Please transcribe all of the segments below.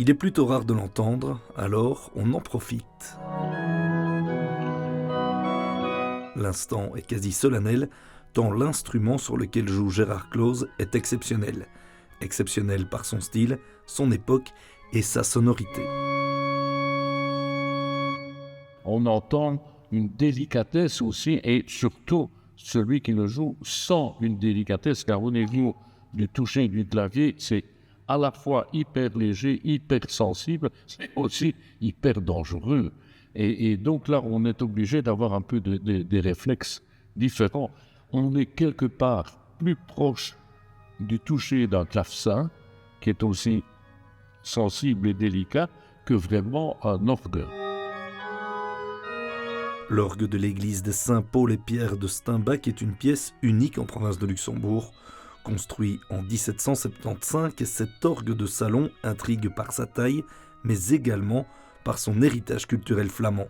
Il est plutôt rare de l'entendre, alors on en profite. L'instant est quasi solennel, tant l'instrument sur lequel joue Gérard Close est exceptionnel. Exceptionnel par son style, son époque et sa sonorité. On entend une délicatesse aussi, et surtout celui qui le joue sent une délicatesse, car au niveau du toucher du clavier, c'est à la fois hyper léger, hyper sensible, c'est aussi hyper dangereux. Et donc là, on est obligé d'avoir un peu des réflexes différents. On est quelque part plus proche du toucher d'un clavecin, qui est aussi sensible et délicat, que vraiment un orgue. L'orgue de l'église de Saint-Paul-et-Pierre de Steinbach est une pièce unique en province de Luxembourg. Construit en 1775, cet orgue de salon intrigue par sa taille, mais également par son héritage culturel flamand.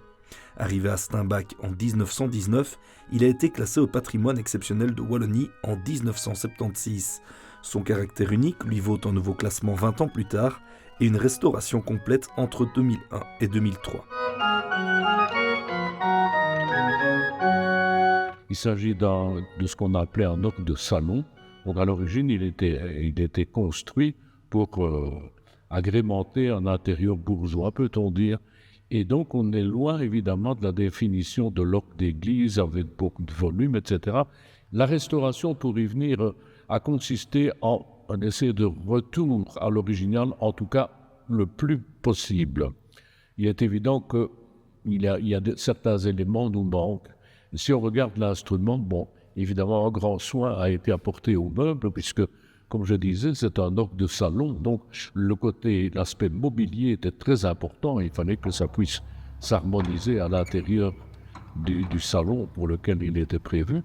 Arrivé à Steinbach en 1919, il a été classé au patrimoine exceptionnel de Wallonie en 1976. Son caractère unique lui vaut un nouveau classement 20 ans plus tard et une restauration complète entre 2001 et 2003. Il s'agit de ce qu'on appelait un orgue de salon. Donc à l'origine, il était construit pour agrémenter un intérieur bourgeois, peut-on dire. Et donc on est loin évidemment de la définition de l'orgue d'église avec beaucoup de volume, etc. La restauration, pour y venir, a consisté en un essai de retour à l'original, en tout cas le plus possible. Il est évident qu'il y a certains éléments nous manquent. Si on regarde l'instrument, bon, évidemment, un grand soin a été apporté au meuble, puisque, comme je disais, c'est un orgue de salon, donc l'aspect mobilier était très important, il fallait que ça puisse s'harmoniser à l'intérieur du salon pour lequel il était prévu.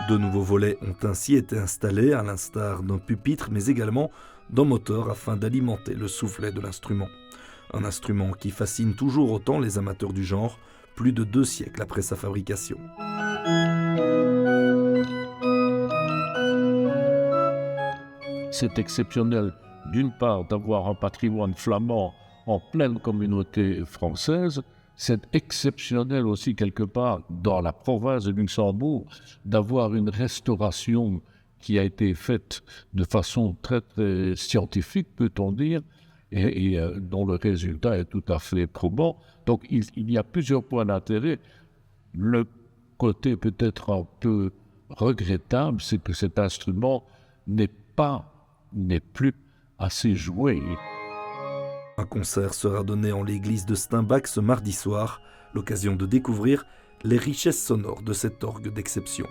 De nouveaux volets ont ainsi été installés, à l'instar d'un pupitre, mais également d'un moteur afin d'alimenter le soufflet de l'instrument. Un instrument qui fascine toujours autant les amateurs du genre, plus de 2 siècles après sa fabrication. C'est exceptionnel, d'une part, d'avoir un patrimoine flamand en pleine communauté française. C'est exceptionnel aussi, quelque part, dans la province de Luxembourg, d'avoir une restauration qui a été faite de façon très, très scientifique, peut-on dire, et dont le résultat est tout à fait probant. Donc il y a plusieurs points d'intérêt. Le côté peut-être un peu regrettable, c'est que cet instrument n'est plus assez joué. Un concert sera donné en l'église de Steinbach ce mardi soir, l'occasion de découvrir les richesses sonores de cet orgue d'exception.